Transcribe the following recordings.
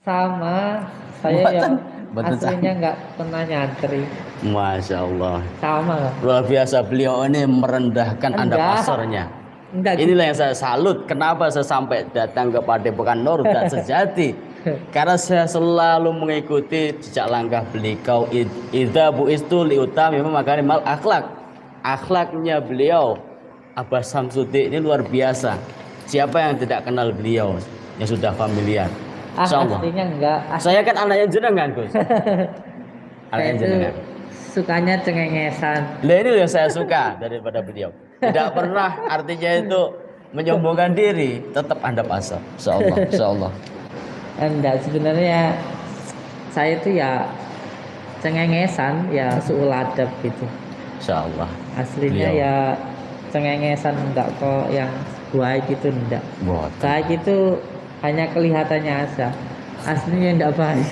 Sama, saya Mboten, yang mboten aslinya nggak pernah nyantri. Masya Allah. Sama lah. Luar biasa beliau ini merendahkan andap asornya. Enggak gitu. Inilah yang saya salut. Kenapa saya sampai datang ke Padepokan Nur dan Sejati? Karena saya selalu mengikuti jejak langkah beliau. Idza buistu liutami makarimal akhlak. Akhlaknya beliau Abah Samsudi ini luar biasa. Siapa yang tidak kenal beliau yang sudah familiar? Insyaallah. Aslinya enggak. Saya kan anaknya jenengan, Gus. Saya Anaknya itu jenengan. sukanya cengengesan. Nah ini yang saya suka daripada beliau. Tidak pernah artinya itu menyombongkan diri, tetap andap asal. Insyaallah, insyaallah. Enggak, sebenarnya saya itu ya cengengesan, ya suul adab gitu. Insyaallah. Aslinya Beliau. ya cengengesan, enggak kok yang baik itu enggak. Boten. Baik itu hanya kelihatannya aja. Aslinya enggak baik.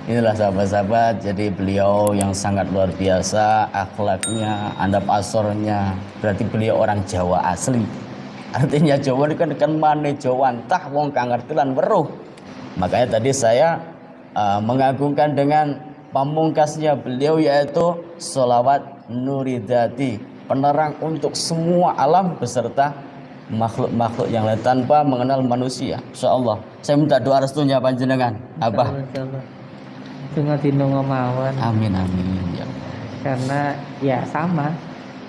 Inilah sahabat-sahabat, jadi beliau yang sangat luar biasa akhlaknya, andap asornya. Berarti beliau orang Jawa asli. Artinya Jawa ini kan mane Jawa entah wong kang ngertilan weruh. Makanya tadi saya mengagungkan dengan pamungkasnya beliau yaitu sholawat nuridati, penerang untuk semua alam beserta makhluk-makhluk yang lain tanpa mengenal manusia. Insyaallah. Saya minta doa restunya panjenengan, Abah. Insyaallah. Cuma dinungo mawon. Amin amin ya. Karena ya sama.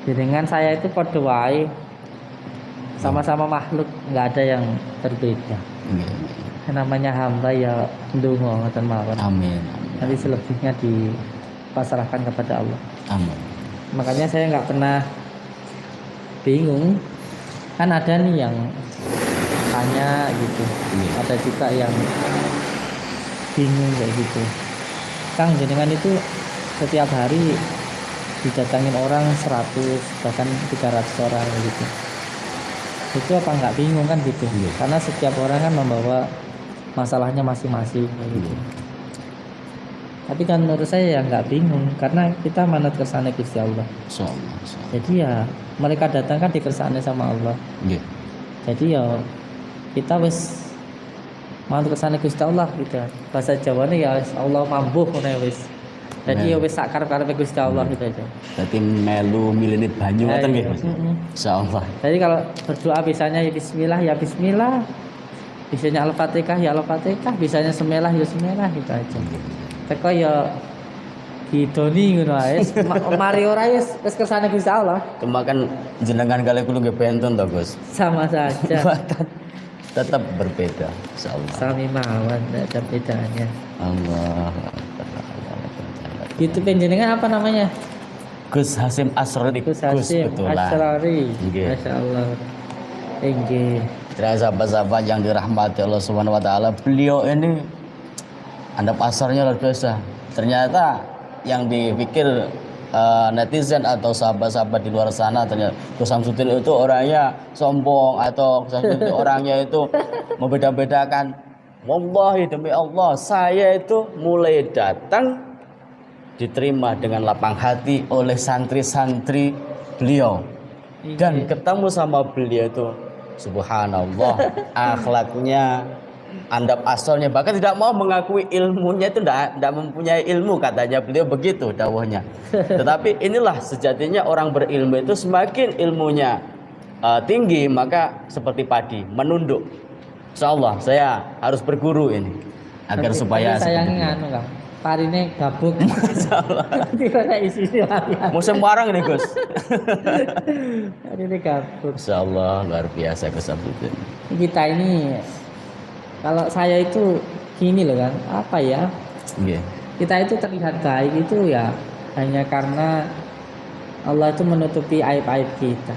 Dengan saya itu padha wae. Sama-sama makhluk, nggak ada yang berbeda. Namanya hamba ya ndonga ngoten mawon. Amin. Nanti selebihnya dipasrahkan kepada Allah. Amin. Makanya saya nggak pernah bingung. Kan ada nih yang tanya gitu. Ada juga yang bingung kayak gitu. Kang, jenengan itu setiap hari didatangin orang 100 bahkan 300 orang gitu. Itu apa nggak bingung kan gitu? Karena setiap orang kan membawa masalahnya masing-masing gitu. Tapi kan menurut saya ya nggak bingung karena kita manut kersane Gusti Allah. Jadi ya mereka datang kan dikersane sama Allah. Jadi ya kita wis manut kersane Gusti Allah gitu. Bahasa Jawane ya Allah mambuh ngono wis. Jadi ya wis sak karep-karepe Gusti Allah gitu aja. Dadi melu milinit banyu ngoten nggih. Insyaallah. Jadi kalau berdoa bisanya ya bismillah ya bismillah. Bisanya Al-Fatihah ya Al-Fatihah, bisanya semelah ya semelah gitu aja. Teko ya didoni ngono ae. Mari ora wis kersane Gusti Allah. Cuma kan jenengan kali kulo nggih benten to, Gus. Sama saja. Tetap berbeda insyaallah. Sami mawon, tidak ada bedanya. Allah. YouTube jenengan apa namanya? Gus Hasim Asrori. Gus Hasim Asrori. Masya Allah. Inggih. Sahabat-sahabat yang dirahmati Allah Subhanahu wa taala, beliau ini andap asarnya luar biasa. Ternyata yang dipikir netizen atau sahabat-sahabat di luar sana ternyata Gus Samsudin itu orangnya sombong atau Gus Samsudin itu orangnya itu membeda-bedakan. Wallahi demi Allah, saya itu mulai datang diterima dengan lapang hati oleh santri-santri beliau dan ketemu sama beliau itu subhanallah, akhlaknya, andap asalnya, bahkan tidak mau mengakui ilmunya itu tidak mempunyai ilmu katanya beliau begitu dawuhnya. Tetapi inilah sejatinya orang berilmu itu semakin ilmunya tinggi maka seperti padi menunduk. Insyaallah saya harus berguru ini agar supaya saya nganu Kang. Parine gabuk. Masalah. Tidak isi lagi. Musim warang ini Gus. Parine gabuk. Insyaallah luar biasa Gus Samsudin. Kita ini kalau saya itu gini loh kan, apa ya? Kita itu terlihat baik itu ya hanya karena Allah itu menutupi aib-aib kita.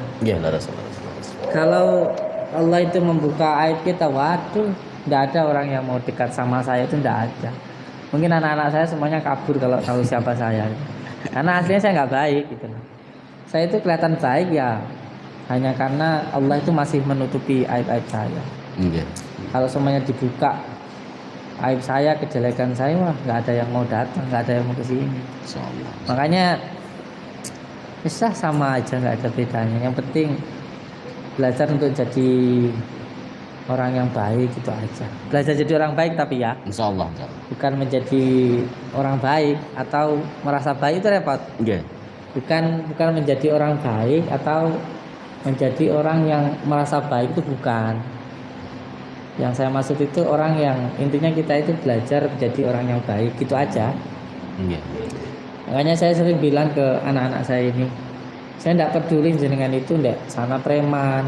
Kalau Allah itu membuka aib kita, waduh, tidak ada orang yang mau dekat sama saya itu tidak ada. Mungkin anak-anak saya semuanya kabur kalau tahu siapa saya. Karena aslinya saya nggak baik gitu loh. Saya itu kelihatan baik ya hanya karena Allah itu masih menutupi aib-aib saya. Kalau semuanya dibuka aib saya, kejelekan saya, wah nggak ada yang mau datang, nggak ada yang mau kesini. Makanya bisa sama aja, nggak ada bedanya. Yang penting belajar untuk jadi orang yang baik gitu aja. Belajar jadi orang baik tapi ya Insyaallah. bukan menjadi orang baik atau merasa baik itu repot. Nggih. Bukan menjadi orang baik atau menjadi orang yang merasa baik itu bukan. Yang saya maksud itu orang yang intinya kita itu belajar menjadi orang yang baik gitu aja. Nggih. Makanya saya sering bilang ke anak-anak saya ini, saya tidak peduli jenengan itu ndak sana preman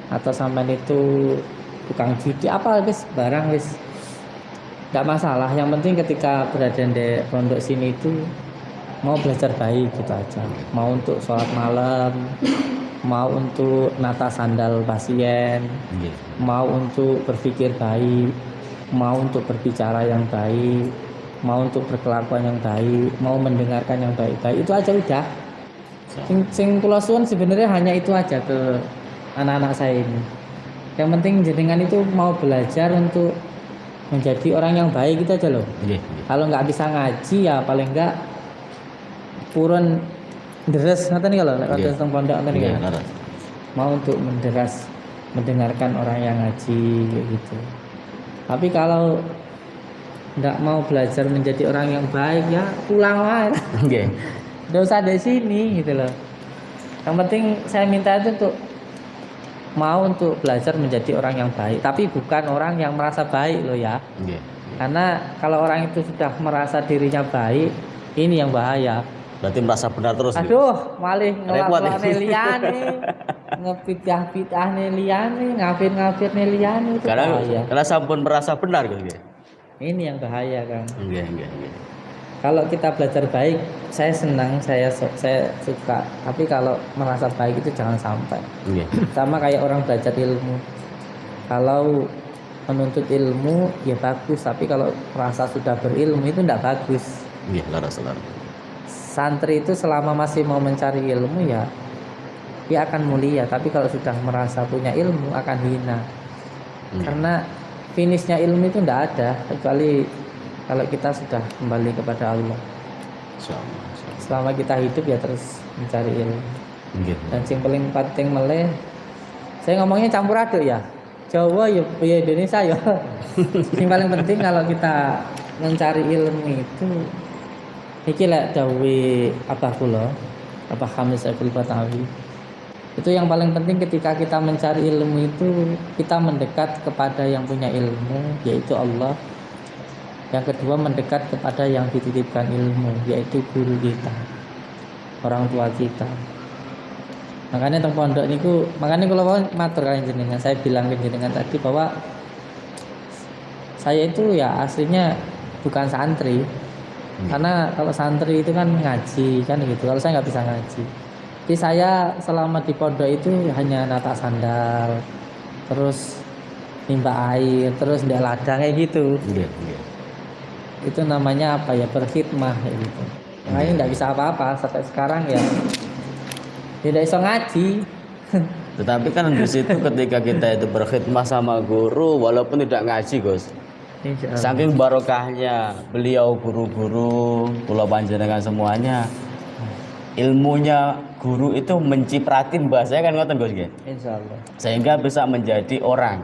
atau sampean itu tukang judi apa wis barang wis nggak masalah. Yang penting ketika berada di pondok sini itu mau belajar baik gitu aja. Mau untuk sholat malam, mau untuk nata sandal pasien, Nggih. mau untuk berpikir baik, mau untuk berbicara yang baik, mau untuk berkelakuan yang baik, mau mendengarkan yang baik-baik, itu aja udah. Sing kula suwun sebenarnya hanya itu aja ke anak-anak saya ini. Yang penting jenengan itu mau belajar untuk menjadi orang yang baik itu aja loh. Nggih. Kalau nggak bisa ngaji ya paling nggak purun deres ngoten nih kalau lek Nggih. teng pondok ngoten Nggih, nih. leres. Mau untuk mendengarkan orang yang ngaji kayak gitu. Tapi kalau nggak mau belajar menjadi orang yang baik ya pulang aja. Nggih. Nggak usah dari sini gitu loh. Yang penting saya minta itu untuk mau untuk belajar menjadi orang yang baik, tapi bukan orang yang merasa baik loh ya. Nggih. Karena kalau orang itu sudah merasa dirinya baik, ini yang bahaya. Berarti merasa benar terus. nggih? Aduh, malih Repot, ngelak-ngelak ya? liyane, ngepidah-pidah liyane, ngafir-ngafir liyane itu bahaya. Karena sampun merasa benar Gus nggih. Ini yang bahaya kan. Nggih, nggih, nggih. Kalau kita belajar baik, saya senang, saya suka. Tapi kalau merasa baik itu jangan sampai. Nggih. Sama kayak orang belajar ilmu. Kalau menuntut ilmu ya bagus, tapi kalau merasa sudah berilmu itu tidak bagus. Nggih, leres. Santri itu selama masih mau mencari ilmu ya dia akan mulia, tapi kalau sudah merasa punya ilmu akan hina. Karena finishnya ilmu itu tidak ada kecuali kalau kita sudah kembali kepada Allah. Insyaallah. Selama kita hidup ya terus mencari ilmu. Nggih. Dan yang paling penting meleh, saya ngomongnya campur aduk ya, Jawa ya Indonesia ya. Yang paling penting kalau kita mencari ilmu itu iki lek dawuhe Abah kula, Abah Khamis Abdul Batawi. Itu yang paling penting ketika kita mencari ilmu itu kita mendekat kepada yang punya ilmu yaitu Allah. Yang kedua mendekat kepada yang dititipkan ilmu yaitu guru kita, orang tua kita. Makanya teng pondok niku, makanya kalau matur kalian jenengan, saya bilang ke jenengan tadi bahwa saya itu ya aslinya bukan santri. Karena kalau santri itu kan ngaji kan gitu. Kalau saya nggak bisa ngaji. Jadi saya selama di pondok itu hanya nata sandal, terus nimba air, terus ndek ladang kayak gitu. Nggih. Itu namanya apa ya, berkhidmah kayak gitu. Makanya nggak bisa apa-apa sampai sekarang ya. Tidak bisa ngaji. Tetapi kan di situ ketika kita itu berkhidmah sama guru walaupun tidak ngaji Gus. Saking barokahnya beliau guru-guru, kula panjenengan semuanya, ilmunya guru itu mencipratin bahasanya kan ngoten Gus nggih. Insyaallah. Sehingga bisa menjadi orang.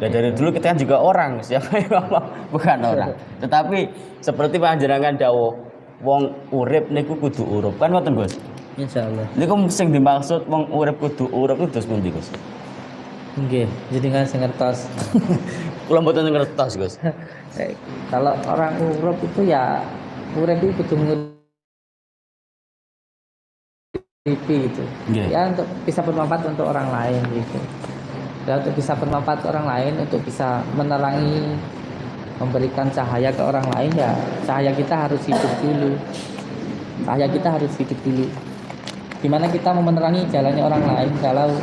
Dan dari dulu kita kan juga orang, siapa yang ngomong bukan orang. Tetapi seperti panjenengan dawuh, wong urip niku kudu urup kan ngoten Gus. Insyaallah. Niku sing dimaksud wong urip kudu urup itu terus pundi Gus? Nggih, jadi nggak sing ngertos. Kula mboten ngertos Gus. Kalau orang urip itu ya urip itu kudu nguripi gitu. Nggih. Ya untuk bisa bermanfaat untuk orang lain gitu. Dan untuk bisa bermanfaat orang lain, untuk bisa menerangi, memberikan cahaya ke orang lain ya cahaya kita harus hidup dulu. Cahaya kita harus hidup dulu. Gimana kita mau menerangi jalannya orang lain kalau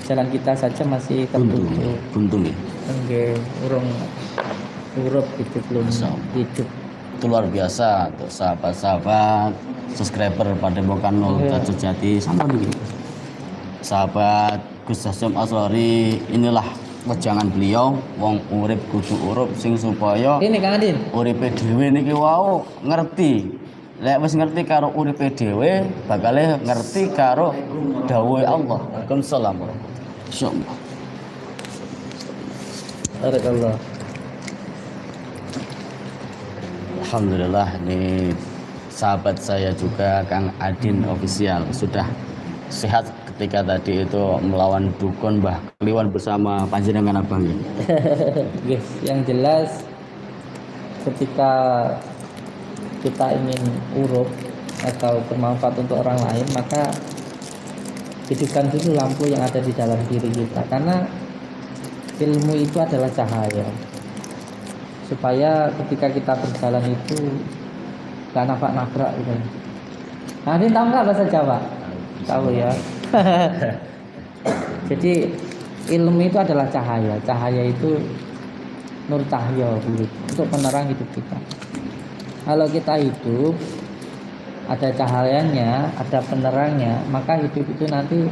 jalan kita saja masih tertutup. Buntung ya. Nggih, urip gitu belum hidup. Itu luar biasa untuk sahabat-sahabat subscriber pada Bokan Nol Jati sama nih. Sahabat Gus Hasyim Asrori, inilah wejangan beliau wong urip kudu urup sing supaya Ini Kang Adin. uripe dhewe niki wau ngerti. Lek wis ngerti karo uripe dhewe, bakale ngerti karo dawuhe Allah. Waalaikumsalam. Insyaallah. Barakallah. Alhamdulillah, ini sahabat saya juga Kang Adin official sudah sehat ketika tadi itu melawan dukun Mbah Kliwon bersama panjenengan abang ya. Yes, yang jelas ketika kita ingin urut atau bermanfaat untuk orang lain, maka hidupkan dulu lampu yang ada di dalam diri kita, karena ilmu itu adalah cahaya, supaya ketika kita berjalan itu gak nabrak-nabrak gitu. Nah, ini tahu nggak bahasa Jawa? Tahu ya. Jadi ilmu itu adalah cahaya. Cahaya itu nur cahya untuk penerang hidup kita. Kalau kita hidup ada cahayanya, ada penerangnya, maka hidup itu nanti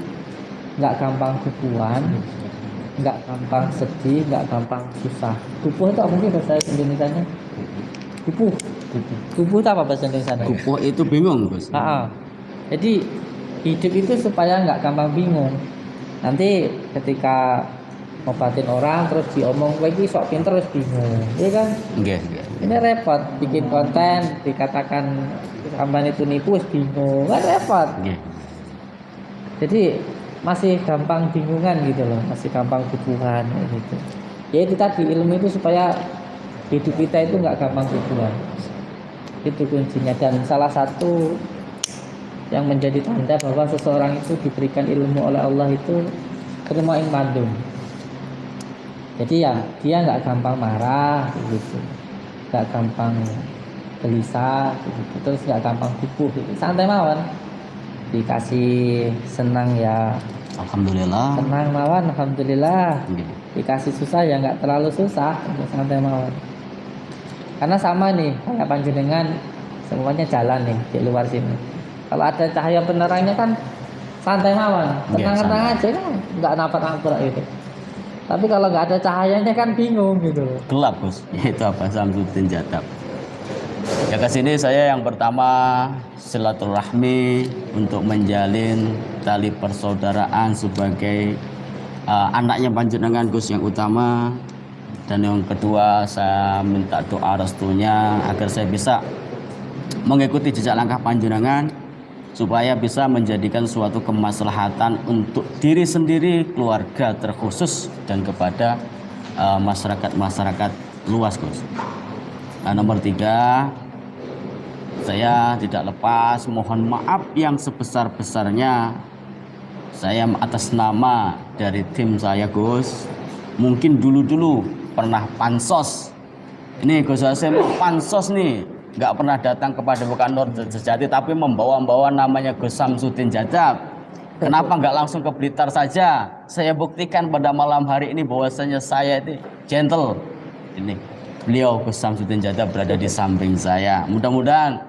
nggak gampang kubuan, nggak gampang sedih, nggak gampang susah. Kupuh itu apa sih bahasa Indonesianya? Kupuh. Kupuh itu apa bahasa Indonesia? Kupuh itu bingung, Gus. Jadi hidup itu supaya nggak gampang bingung. Nanti ketika ngobatin orang terus diomong lagi sok pinter terus bingung, iya kan? Nggih. Ini repot, bikin konten dikatakan sampean itu nipu bingung, kan repot. Nggih. Jadi masih gampang bingungan gitu loh, masih gampang kubuhan gitu. Ya itu tadi, ilmu itu supaya hidup kita itu nggak gampang kubuhan. Itu kuncinya. Dan salah satu yang menjadi tanda bahwa seseorang itu diberikan ilmu oleh Allah itu terima ing mandum. Jadi ya dia nggak gampang marah gitu, nggak gampang gelisah gitu, terus nggak gampang kubuh gitu. Santai mawon, dikasih senang ya Alhamdulillah. senang mawon, alhamdulillah. Nggih. Dikasih susah ya nggak terlalu susah, santai mawon. Karena sama nih kayak panjenengan, semuanya jalan nih di luar sini. Kalau ada cahaya penerangnya kan santai mawon, tenang-tenang aja kan, nggak nabrak-nabrak gitu. Tapi kalau nggak ada cahayanya kan bingung gitu. Gelap, Gus. Itu apa? Samsudin Jadab. Ya ke sini saya yang pertama silaturahmi untuk menjalin tali persaudaraan sebagai anaknya panjenengan Gus yang utama, dan yang kedua saya minta doa restunya agar saya bisa mengikuti jejak langkah panjenengan supaya bisa menjadikan suatu kemaslahatan untuk diri sendiri, keluarga terkhusus, dan kepada masyarakat luas, Gus. Nomor 3, saya tidak lepas mohon maaf yang sebesar-besarnya saya atas nama dari tim saya, Gus. Mungkin dulu pernah pansos. Ini Gus Hasim pansos nih. Nggak pernah datang kepada Bukan Nur Sejati, tapi membawa namanya Gus Samsudin Jadab. Kenapa nggak langsung ke Blitar saja? Saya buktikan pada malam hari ini bahwasanya saya itu gentle. Ini beliau Gus Samsudin Jadab berada di samping saya. Mudah-mudahan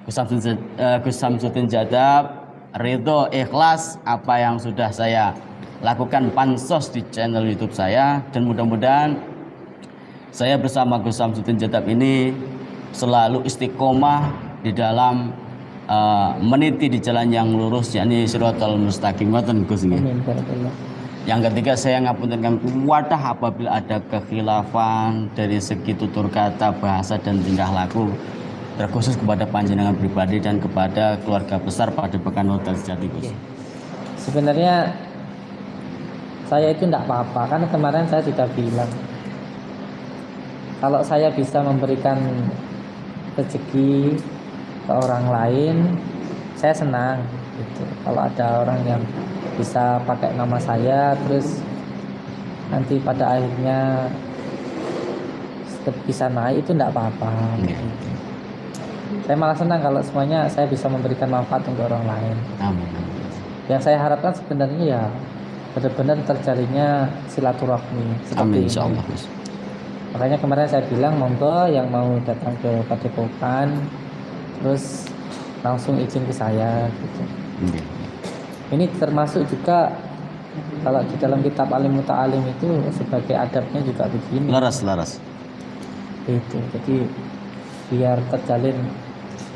Gus Samsudin Jadab ridho, ikhlas apa yang sudah saya lakukan pansos di channel YouTube saya, dan mudah-mudahan saya bersama Gus Samsudin Jadab ini selalu istiqomah di dalam meniti di jalan yang lurus, yakni Shiratal Mustaqim. Ngoten Gus nggih. Amin, barakallah. Yang ketiga, saya ngapuntenkan wadah apabila ada kekhilafan dari segi tutur kata, bahasa, dan tingkah laku, terkhusus kepada panjenengan pribadi dan kepada keluarga besar Padepokan Nur Sejati, Gus. Sebenarnya saya itu tidak apa-apa, karena kemarin saya sudah bilang kalau saya bisa memberikan rezeki ke orang lain, saya senang gitu. Kalau ada orang yang bisa pakai nama saya, terus nanti pada akhirnya bisa naik, itu tidak apa-apa gitu. Saya malah senang kalau semuanya saya bisa memberikan manfaat untuk orang lain. Amin. Yang saya harapkan sebenarnya ya benar-benar terjalinnya silaturahmi seperti Amin, ini. insyaallah, Gus. Makanya kemarin saya bilang monggo yang mau datang ke Padepokan terus langsung izin ke saya gitu. Ini termasuk juga kalau di dalam kitab Alim Muta'alim itu sebagai adabnya juga begini. Laras. Itu. Jadi biar terjalin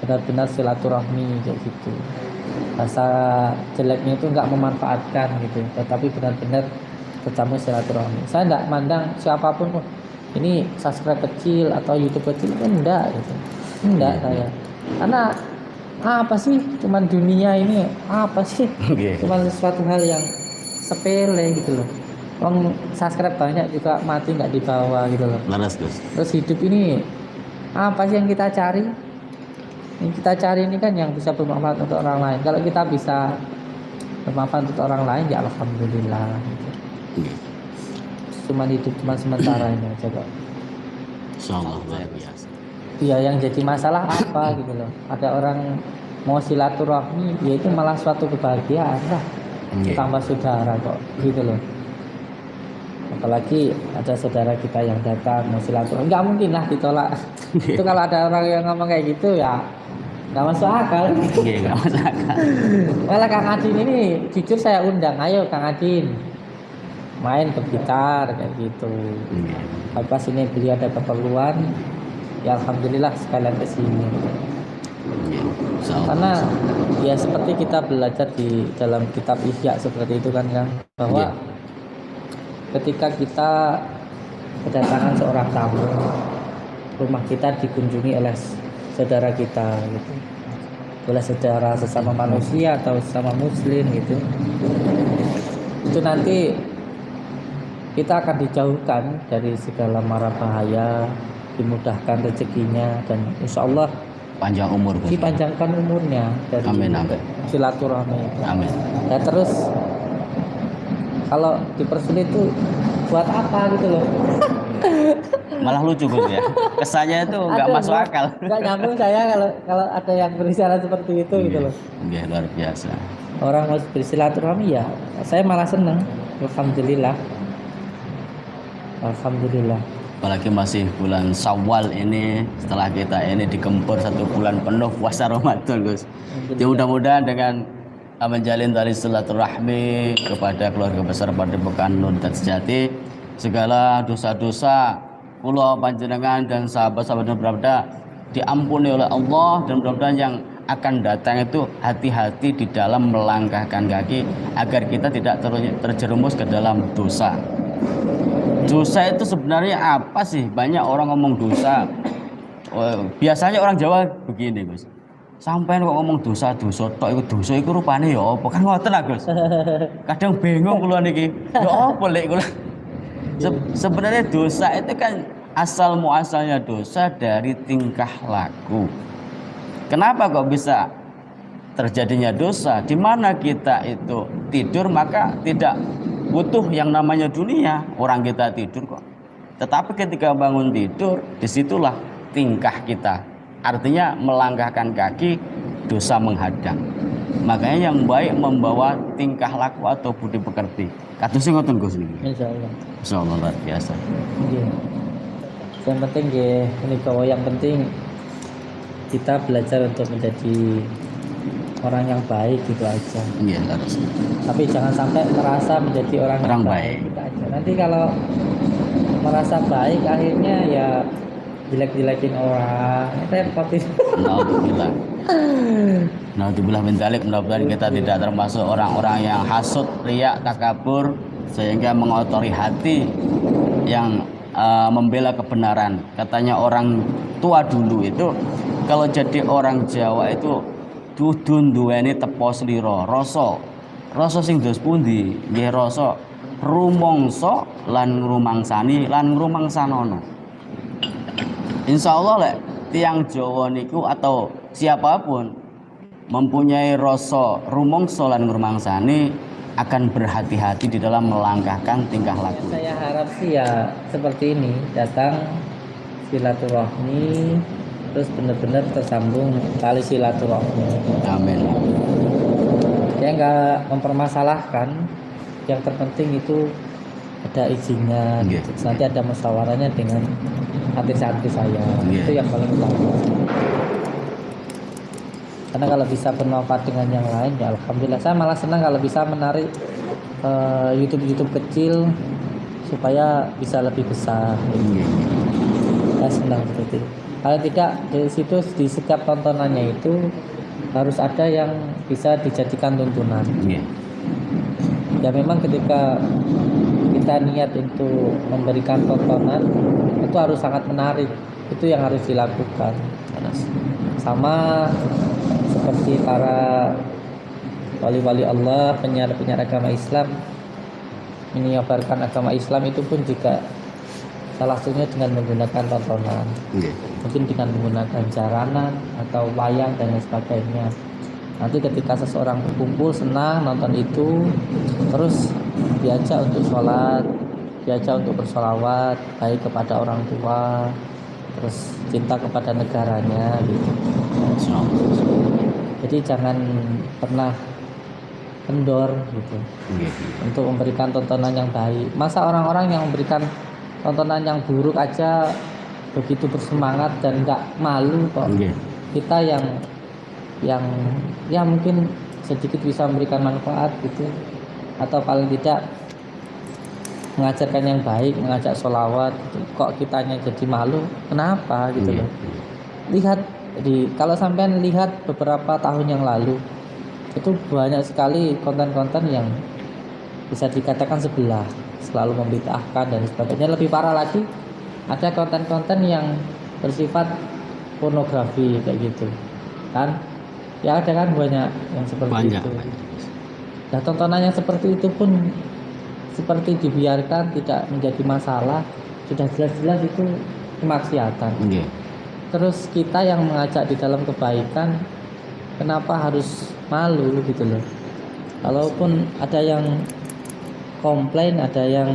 benar-benar silaturahmi kayak gitu. Bahasa jeleknya itu nggak memanfaatkan gitu, tetapi benar-benar tersambung silaturahmi. Saya tidak mandang siapapun, oh, ini subscribe kecil atau YouTube kecil, enggak gitu. Enggak saya. Karena apa sih? Cuman dunia ini apa sih? Cuman sesuatu hal yang sepele gitu loh. Orang subscribe banyak juga mati nggak dibawa gitu loh. Laras, Gus. Terus hidup ini apa sih yang kita cari? Yang kita cari ini kan yang bisa bermanfaat untuk orang lain. Kalau kita bisa bermanfaat untuk orang lain, ya alhamdulillah. Nggih. Cuman hidup cuma sementara ini aja kok. Insyaallah luar biasa. Iya, yang jadi masalah apa gitu loh. Ada orang mau silaturahmi, ya itu malah suatu kebahagiaan lah. Nggih. Tambah saudara kok gitu loh. Apalagi ada saudara kita yang datang mau silaturahmi, nggak mungkin lah ditolak. Itu kalau ada orang yang ngomong kayak gitu ya nggak masuk akal. Nggih, enggak masuk akal. Malah Kang Adin ini jujur saya undang, ayo Kang Adin main ke gitar kayak gitu. Nggih. Pas ini beliau ada keperluan, ya alhamdulillah sekalian ke sini. Nggih. Insyaallah. Karena ya seperti kita belajar di dalam kitab Ihya seperti itu kan Kang, bahwa Iya. ketika kita kedatangan seorang tamu, rumah kita dikunjungi oleh saudara kita gitu, oleh saudara sesama manusia atau sesama muslim gitu, itu nanti kita akan dijauhkan dari segala mara bahaya, dimudahkan rezekinya, dan insya Allah Panjang umur, Gus. dipanjangkan umurnya dari Amin, amin. silaturahmi itu. Amin. Ya terus kalau dipersulit itu buat apa gitu loh. Malah lucu, Gus ya. Kesannya itu enggak Aduh, masuk akal. nggak nyambung saya kalau ada yang berbicara seperti itu gitu loh. Nggih, luar biasa. Orang mau bersilaturahmi ya saya malah seneng. Alhamdulillah. Alhamdulillah. Apalagi masih bulan Syawal ini, setelah kita ini digempur 1 bulan penuh puasa Ramadan, Gus. Ya mudah-mudahan dengan menjalin tali silaturahmi kepada keluarga besar Padepokan Nur Hidayat Sejati, segala dosa-dosa kula panjenengan dan sahabat-sahabat yang berada diampuni oleh Allah, dan mudah-mudahan yang akan datang itu hati-hati di dalam melangkahkan kaki agar kita tidak terjerumus ke dalam dosa. Dosa itu sebenarnya apa sih? Banyak orang ngomong dosa. Biasanya orang Jawa begini, Gus. Sampai kok ngomong dosa-dosa tok iku dosa iku rupane ya apa? Kan ngoten lah, Gus. Kadang bingung kula niki. Ya apa lek kula. Sebenarnya dosa itu kan asal muasalnya dosa dari tingkah laku. Kenapa kok bisa terjadinya dosa? Di mana kita itu tidur maka tidak butuh yang namanya dunia. Orang kita tidur kok. Tetapi ketika bangun tidur, disitulah tingkah kita. Artinya melangkahkan kaki, dosa menghadang. Makanya yang baik membawa tingkah laku atau budi pekerti. Kados sing ngoten Gus niki. Insyaallah. Insyaallah luar biasa. Nggih. Yang penting nggih menika yang penting kita belajar untuk menjadi orang yang baik gitu aja. Iya, harus. Tapi jangan sampai merasa menjadi orang yang baik. gitu aja. Nanti kalau merasa baik akhirnya ya jelek-jelekin orang, repot itu. Alhamdulillah. Alhamdulillah min dzalik, mudah-mudahan kita tidak termasuk orang-orang yang hasud, riak, takabur sehingga mengotori hati yang membela kebenaran. Katanya orang tua dulu itu kalau jadi orang Jawa itu dudun duweni tepo slira, rasa sing dos pundi? Nggih rasa rumangsa lan ngrumangsani lan ngrumangsanono. Insya Allah lek tiang Jawa niku atau siapapun mempunyai rasa rumangsa lan ngrumangsani akan berhati-hati di dalam melangkahkan tingkah laku. Saya harap sih ya seperti ini, datang silaturahmi terus benar-benar tersambung tali silaturahmi. Amin. Saya nggak mempermasalahkan, yang terpenting itu ada izinnya. Yeah. Nanti ada musyawarahnya dengan santri-santri saya. Yeah. Itu yang paling utama. Karena kalau bisa bermanfaat dengan yang lain ya alhamdulillah. Saya malah senang kalau bisa menarik YouTube kecil supaya bisa lebih besar. Yeah. Saya senang seperti itu. Kalau tidak di situ di setiap tontonannya itu harus ada yang bisa dijadikan tuntunan. Yeah. Ya memang ketika kita niat untuk memberikan tontonan itu harus sangat menarik, itu yang harus dilakukan. Sama seperti para wali-wali Allah, penyiar-penyiar agama Islam menyebarkan agama Islam itu pun juga salah satunya dengan menggunakan tontonan, mungkin dengan menggunakan jaranan atau wayang dan lain sebagainya. Nanti ketika seseorang berkumpul senang nonton itu, terus diajak untuk sholat, diajak untuk bersolawat baik kepada orang tua, terus cinta kepada negaranya gitu. Jadi jangan pernah kendor gitu untuk memberikan tontonan yang baik. Masa orang-orang yang memberikan tontonan yang buruk aja begitu bersemangat dan nggak malu kok. Kita yang ya mungkin sedikit bisa memberikan manfaat gitu, atau paling tidak mengajarkan yang baik, mengajak sholawat gitu. Kok kitanya jadi malu, kenapa gitu loh. Lihat kalau sampean lihat beberapa tahun yang lalu itu banyak sekali konten-konten yang bisa dikatakan selalu membid'ahkan dan sebagainya. Lebih parah lagi, ada konten-konten yang bersifat pornografi kayak gitu kan. Ya ada kan banyak yang seperti itu. Nah, tontonan yang seperti itu pun seperti dibiarkan tidak menjadi masalah, sudah jelas-jelas itu kemaksiatan. Terus kita yang mengajak di dalam kebaikan, kenapa harus malu gitu loh. Kalaupun ada yang komplain, ada yang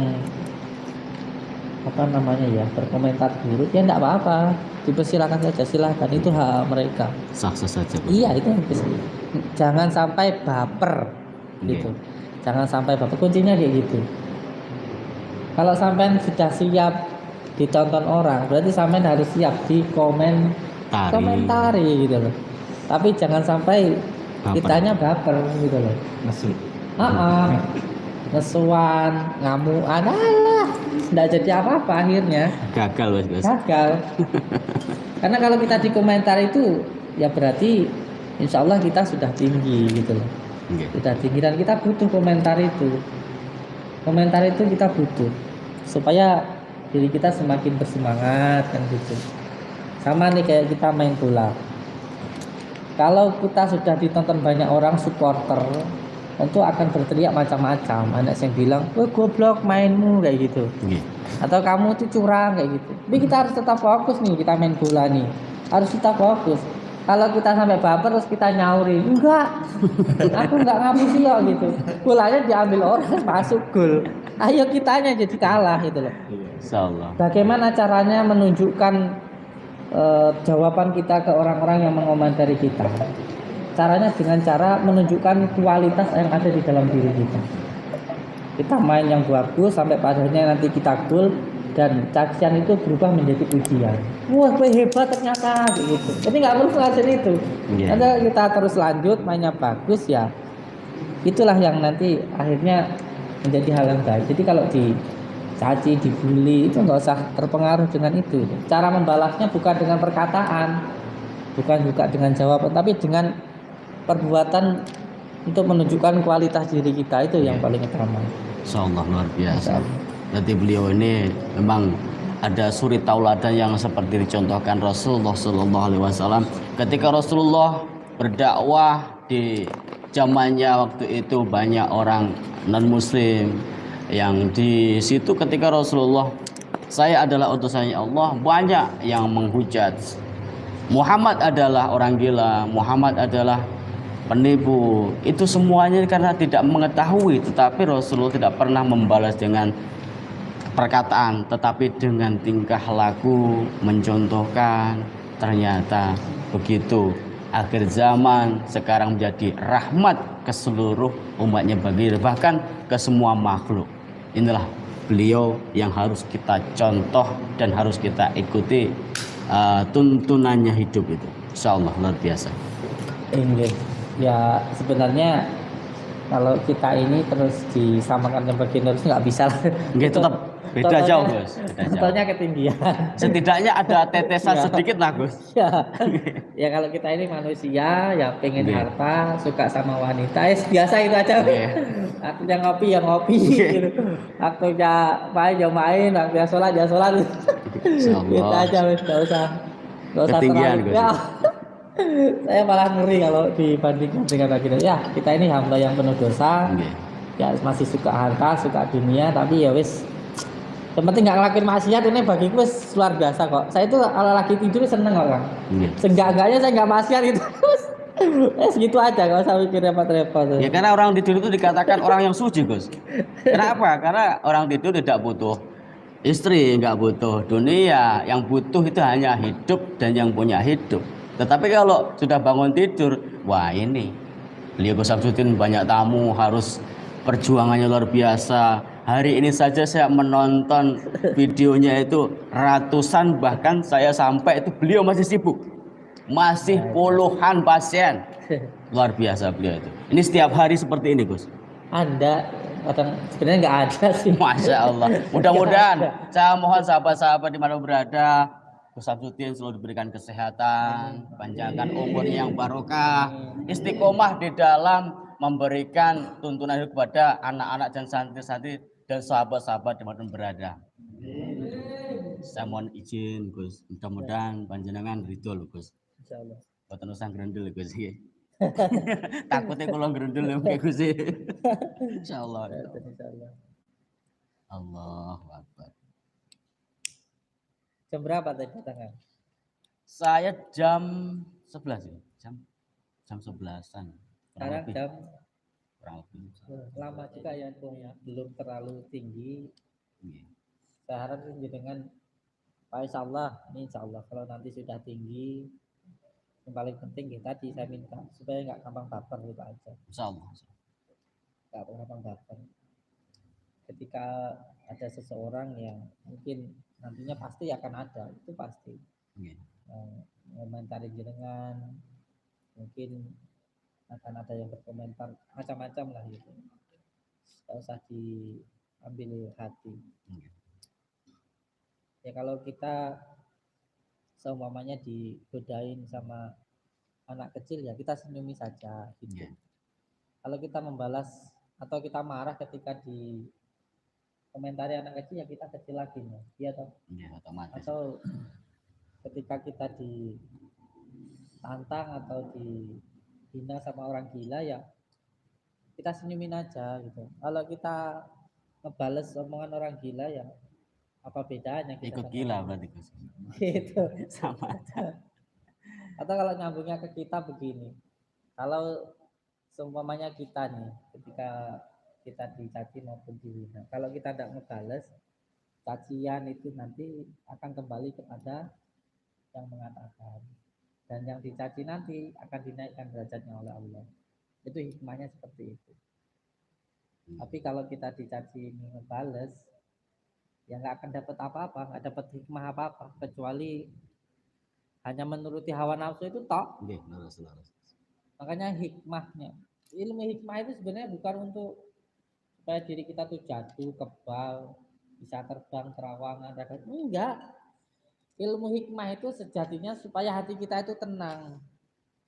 berkomentar buruk, ya enggak apa-apa, dipersilakan saja, silakan, itu hak mereka, sah-sah saja. Iya, itu jangan sampai baper gitu. Jangan sampai baper, kuncinya kayak gitu. Kalau sampean sudah siap ditonton orang, berarti sampean harus siap komentari gitu loh. Tapi jangan sampai kitanya baper gitu loh. Nesuan, ngamuan, nggak jadi apa-apa akhirnya. Gagal. Karena kalau kita di komentar itu, ya berarti insya Allah kita sudah tinggi gitu loh. Sudah tinggi dan kita butuh komentar itu. Komentar itu kita butuh supaya diri kita semakin bersemangat kan gitu. Sama nih kayak kita main bola. Kalau kita sudah ditonton banyak orang supporter, tentu akan berteriak macam-macam. Anak yang bilang, "Wah, goblok mainmu," kayak gitu. Atau kamu tuh curang kayak gitu. Tapi kita harus tetap fokus nih, kita main bola nih. Harus tetap fokus. Kalau kita sampai baper terus kita nyaurin, "Enggak. Aku enggak ngapusi ya," gitu. Bolanya diambil orang, masuk gol. Ayo kitanya jadi kalah gitu loh. Insyaallah. Bagaimana caranya menunjukkan jawaban kita ke orang-orang yang mengomentari kita? Caranya dengan cara menunjukkan kualitas yang ada di dalam diri kita. Kita main yang bagus sampai padanya nanti kita gol dan cacian itu berubah menjadi pujian. Wah, gue hebat ternyata gitu. Jadi nggak perlu ngelakuin itu. Nanti kita terus lanjut mainnya bagus ya. Itulah yang nanti akhirnya menjadi hal yang baik. Jadi kalau dicaci, dibully itu nggak usah terpengaruh dengan itu. Cara membalasnya bukan dengan perkataan, bukan juga dengan jawaban, tapi dengan perbuatan untuk menunjukkan kualitas diri kita, itu yang paling utama. Insyaallah luar biasa. Berarti beliau ini memang ada suri tauladan yang seperti dicontohkan Rasulullah Sallallahu Alaihi Wasallam. Ketika Rasulullah berdakwah di zamannya waktu itu banyak orang non Muslim yang di situ ketika Rasulullah, "Saya adalah utusannya Allah," banyak yang menghujat. Muhammad adalah orang gila, Muhammad adalah penipu. Itu semuanya karena tidak mengetahui, tetapi Rasulullah tidak pernah membalas dengan perkataan, tetapi dengan tingkah laku mencontohkan. Ternyata begitu akhir zaman sekarang menjadi rahmat ke seluruh umatnya, bahkan ke semua makhluk. Inilah beliau yang harus kita contoh dan harus kita ikuti tuntunannya hidup itu. Insyaallah luar biasa. Ya sebenarnya kalau kita ini terus disamakan dengan generasi nggak bisa lah. Tetap beda jauh, Gus. Contohnya ketinggian. Setidaknya ada tetesan sedikit lah, Gus. Ya kalau kita ini manusia ya pengen harta, suka sama wanita, biasa itu aja. Waktunya ngopi ya ngopi gitu. Waktunya main ya main, waktunya sholat ya sholat. Gitu Insyaallah. aja wes, nggak usah Ketinggian terlalu Gus. ya. Saya malah ngeri kalau dibandingkan dengan lagi ya kita ini hamba yang penuh dosa, Nggih. ya masih suka harta, suka dunia, tapi ya wis yang penting nggak ngelakuin maksiat ini bagiku wis luar biasa kok. Saya itu kalau lagi tidur seneng kok Kang. Nggih. Seenggak-enggaknya saya nggak maksiat itu. Segitu aja kalau saya mikir repot-repot. Ya karena orang tidur itu dikatakan orang yang suci Gus. Kenapa? Karena orang tidur tidak butuh istri, nggak butuh dunia. Yang butuh itu hanya hidup dan yang punya hidup. Tetapi kalau sudah bangun tidur, wah ini beliau Gus Samsudin banyak tamu, harus perjuangannya luar biasa. Hari ini saja saya menonton videonya itu ratusan, bahkan saya sampai itu beliau masih sibuk. Masih puluhan pasien. Luar biasa beliau itu. Ini setiap hari seperti ini Gus. Anda kadang sebenarnya nggak ada sih. Masya Allah. Mudah-mudahan saya mohon sahabat-sahabat di mana berada, Gus Samsudin selalu diberikan kesehatan, panjangkan umurnya yang barokah, istiqomah di dalam memberikan tuntunan hidup kepada anak-anak dan santri-santri dan sahabat-sahabat di mana berada. Saya mohon izin Gus, mudah-mudahan panjenengan ridho loh Gus. Insyaallah. Boten usah grendel Gus. Takutnya kalau grendel ya kayak Gus. Insyaallah. Insyaallah. Allahu Akbar. Jam berapa tadi datang? Saya jam 11 ya. Jam 11-an. Sekarang jam kurang lebih. lama juga ya Bung ya, belum terlalu tinggi. Iya. Saya harap dengan Pak Insya Allah kalau nanti sudah tinggi, yang paling penting kita saya minta supaya nggak gampang baper gitu aja. Insya Allah. Nggak gampang baper. Ketika ada seseorang yang mungkin nantinya pasti akan ada, itu pasti. Iya. Komentari jenengan, mungkin akan ada yang berkomentar macam-macam lah gitu. Nggak usah diambil hati. Iya. Ya kalau kita seumpamanya digodain sama anak kecil ya kita senyumi saja gitu. Iya. Kalau kita membalas atau kita marah ketika di komentari anak kecil ya kita kecil lagi ya. Iya toh? Iya, otomatis. Atau ketika kita ditantang atau dihina sama orang gila ya kita senyumin aja gitu. Kalau kita ngebales omongan orang gila ya apa bedanya kita ikut gila berarti Gus. gitu. Sama aja. Atau kalau nyambungnya ke kita begini, kalau seumpamanya kita nih ketika kita dicaci maupun dihina, kalau kita tidak ngebales cacian itu nanti akan kembali kepada yang mengatakan, dan yang dicaci nanti akan dinaikkan derajatnya oleh Allah. Itu hikmahnya seperti itu. Tapi kalau kita dicaci ini ngebales, ya nggak akan dapat apa-apa, nggak dapat hikmah apa-apa, kecuali hanya menuruti hawa nafsu itu tok. Nggih, laras. Makanya hikmahnya, ilmu hikmah itu sebenarnya bukan untuk supaya diri kita tuh jatuh, kebal, bisa terbang, terawangan, enggak. Ilmu hikmah itu sejatinya supaya hati kita itu tenang,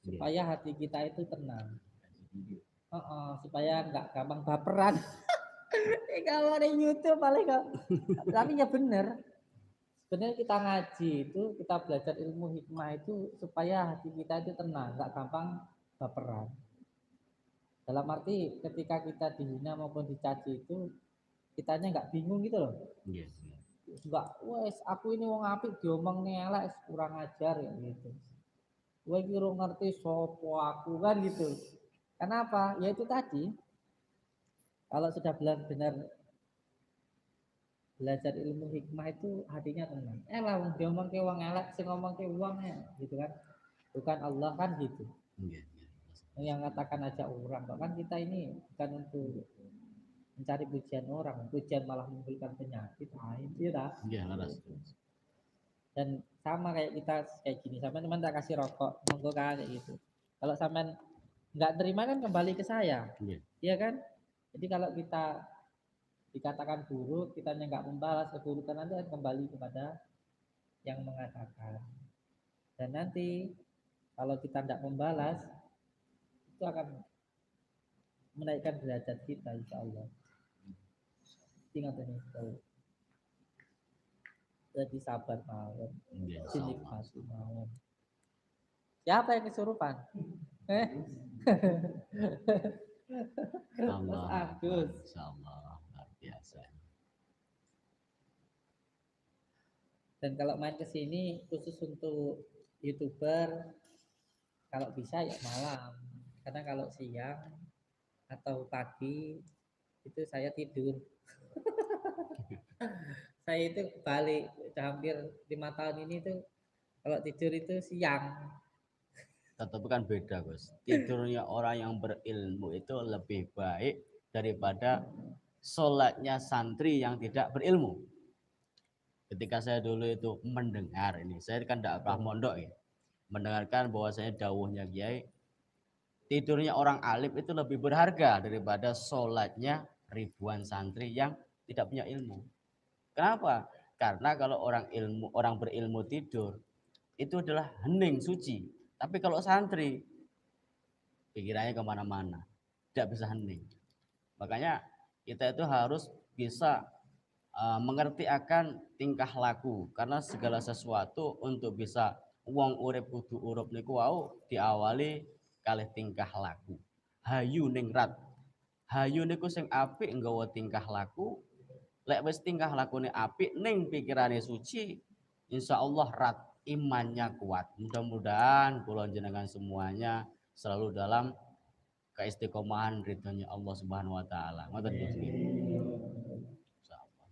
supaya hati kita itu tenang, supaya nggak gampang baperan. Kalau ada YouTube paling nggak, tapi ya bener. Sebenarnya kita ngaji itu, kita belajar ilmu hikmah itu supaya hati kita itu tenang, nggak gampang baperan. Dalam arti ketika kita dihina maupun dicaci itu, kitanya nggak bingung gitu loh. Iya. Nggak, wes aku ini wong apik diomong elek kurang ajar ya gitu. Gue kira ngerti sopo aku kan gitu. Kenapa? Ya itu tadi. Kalau sudah benar-benar belajar ilmu hikmah itu hatinya tenang. Lah wong diomong ke wong elek, sing ngomong ke wong ya, gitu kan. Bukan Allah kan gitu. Iya. Yang katakan aja orang, bahkan kita ini bukan untuk mencari pujian orang, pujian malah menimbulkan penyakit, itu ya. Iya, laras. Dan sama kayak kita kayak gini, sampai teman tak kasih rokok, monggo kayak gitu. Kalau sampean nggak terima kan kembali ke saya, iya kan? Jadi kalau kita dikatakan buruk, kita nggak membalas keburukan nanti akan kembali kepada yang mengatakan. Dan nanti kalau kita tidak membalas itu akan menaikkan derajat kita insya Allah. Ingat ini kalau jadi sabar mawon, Insyaallah. dinikmati mawon. Siapa yang kesurupan? Mas Allah, Agus. insyaallah luar biasa. Dan kalau main ke sini khusus untuk YouTuber, kalau bisa ya malam. Karena kalau siang atau pagi itu saya tidur. Saya itu balik udah hampir 5 tahun ini tuh kalau tidur itu siang. Tetapi kan beda, Gus. Tidurnya orang yang berilmu itu lebih baik daripada sholatnya santri yang tidak berilmu. Ketika saya dulu itu mendengar ini, saya kan tidak pernah mondok ya, mendengarkan bahwasanya dawuhnya Kiai, tidurnya orang alim itu lebih berharga daripada sholatnya ribuan santri yang tidak punya ilmu. Kenapa? Karena kalau orang berilmu tidur itu adalah hening suci. Tapi kalau santri pikirannya kemana-mana, tidak bisa hening. Makanya kita itu harus bisa mengerti akan tingkah laku, karena segala sesuatu untuk bisa wong urip kudu urip niku wau diawali kalih tingkah laku. Hayu ningrat. Hayu niku sing apik nggawa tingkah laku. Lek wis tingkah lakune apik ning pikirane suci, insyaallah rat imannya kuat. Mudah-mudahan kula jenengan semuanya selalu dalam keistiqomahan ridhonya Allah Subhanahu wa taala. Ngoten Gus. Insyaallah.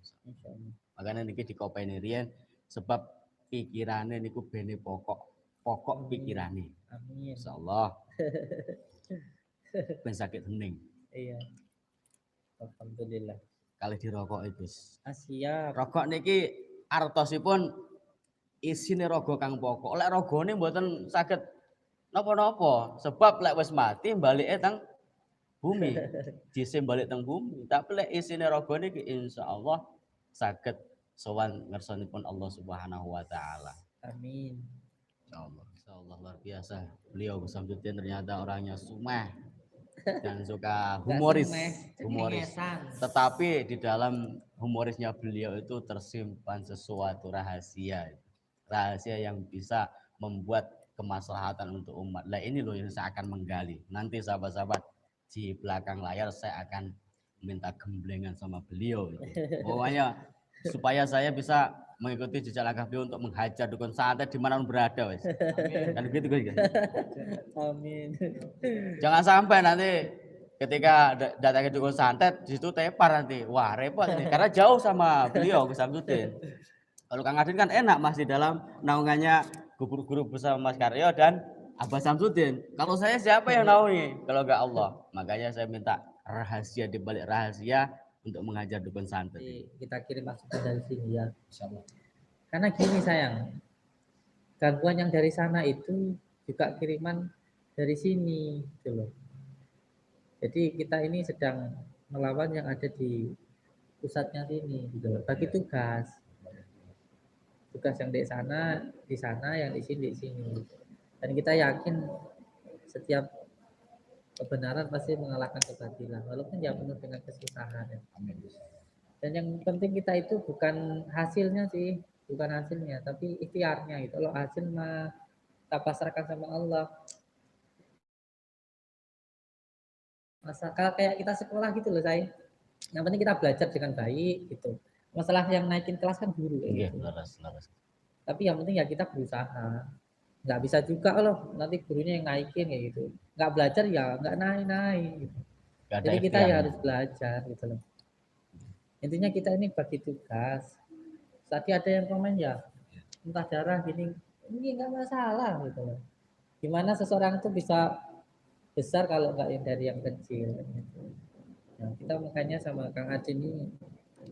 Makanya niki dikopeni riyen sebab pikirane niku bene pokok pikirane. Amin. Insyaallah. Ben sakit hening. Iya. Alhamdulillah. Kali dirokok itu. Siap. Rokok niki artosipun isine raga kang pokok. Lek ragane mboten saged napa-napa, sebab lek wis mati balike teng bumi. Jise balik teng bumi. Tapi lek isine raga niki insyaallah saged sowan ngersanipun Allah Subhanahu wa taala. Amin. Insyaallah luar biasa. Beliau Gus Samsudin ternyata orangnya sumeh dan suka humoris. Tetapi di dalam humorisnya beliau itu tersimpan sesuatu rahasia yang bisa membuat kemaslahatan untuk umat. Nah ini loh yang saya akan menggali. Nanti sahabat-sahabat di belakang layar saya akan minta gemblengan sama beliau. Pokoknya supaya saya bisa mengikuti jejak langkah beliau untuk menghajar dukun santet di mana pun berada, wes. Kan begitu guys. Amin. Jangan sampai nanti ketika datangnya dukun santet di situ tepar nanti. Wah, repot ini karena jauh sama beliau Gus Samsudin. Kalau Kang Adin kan enak masih dalam naungannya guru-guru bersama Mas Karyo dan Abah Samsudin. Kalau saya siapa yang naungi? Kalau enggak Allah. Makanya saya minta rahasia di balik rahasia untuk mengajar dukun santet. Kita kirim masukan dari sini ya. Insyaallah. Karena gini sayang, gangguan yang dari sana itu juga kiriman dari sini gitu loh. Jadi kita ini sedang melawan yang ada di pusatnya sini gitu loh. Bagi tugas yang di sana, yang di sini. Dan kita yakin setiap kebenaran pasti mengalahkan kebatilan, walaupun ya penuh dengan kesusahan. Ya. Dan yang penting kita itu bukan hasilnya sih, tapi ikhtiarnya gitu. Kalau hasil mah kita pasrahkan sama Allah. Masalah kayak kita sekolah gitu loh saya. Yang penting kita belajar dengan baik gitu. Masalah yang naikin kelas kan guru Iya, gitu. laras. Tapi yang penting ya kita berusaha. Nggak bisa juga loh nanti gurunya yang naikin kayak gitu. Nggak belajar ya nggak naik gitu. Jadi kita ya harus belajar gitu loh. Intinya kita ini bagi tugas. Tadi ada yang komen ya, entah darah gini, ini nggak masalah gitu loh. Gimana seseorang itu bisa besar kalau nggak dari yang kecil. Gitu. Nah, kita makanya sama Kang Adin ini,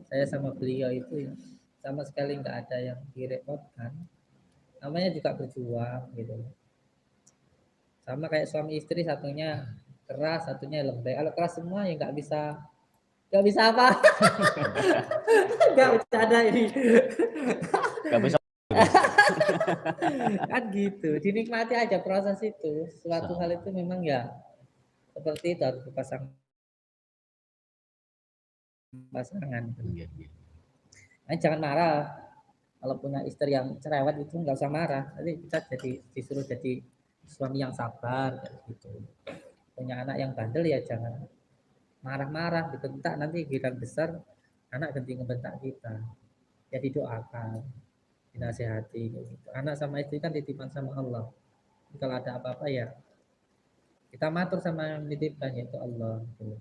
saya sama beliau itu ya, sama sekali nggak ada yang direpotkan. Namanya juga berjuang gitu. Sama kayak suami istri, satunya keras, satunya lembek. Kalau keras semua ya nggak bisa apa. Nggak bercanda ini. Nggak bisa. Kan gitu. Dinikmati aja proses itu. Suatu hal itu memang ya seperti itu harus dipasang pasangan. Iya, iya. Nah, jangan marah. Kalau punya istri yang cerewet itu nggak usah marah. Nanti kita disuruh jadi suami yang sabar kayak gitu. Punya anak yang bandel ya jangan marah-marah, dibentak, nanti giliran besar anak ganti ngebentak kita. Ya didoakan, dinasehati kayak gitu. Anak sama istri kan titipan sama Allah. Kalau ada apa-apa ya kita matur sama yang dititipkan yaitu Allah gitu.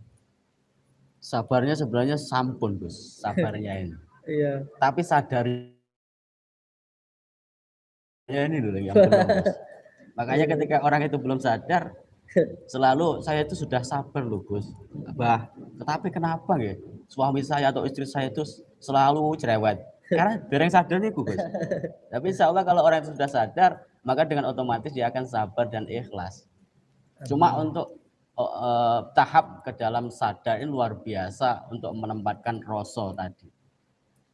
Sabarnya sebenarnya sampun, Gus. Sabarnya ini. Iya. Tapi sadarnya ini dulu yang belum, Gus. Makanya ketika orang itu belum sadar, selalu saya itu sudah sabar loh, Gus. Tetapi kenapa ya? Suami saya atau istri saya itu selalu cerewet. Karena dereng sadar nih, Gus. Tapi insya Allah kalau orang itu sudah sadar, maka dengan otomatis dia akan sabar dan ikhlas. Cuma untuk tahap ke dalam sadar ini luar biasa untuk menempatkan rasa tadi.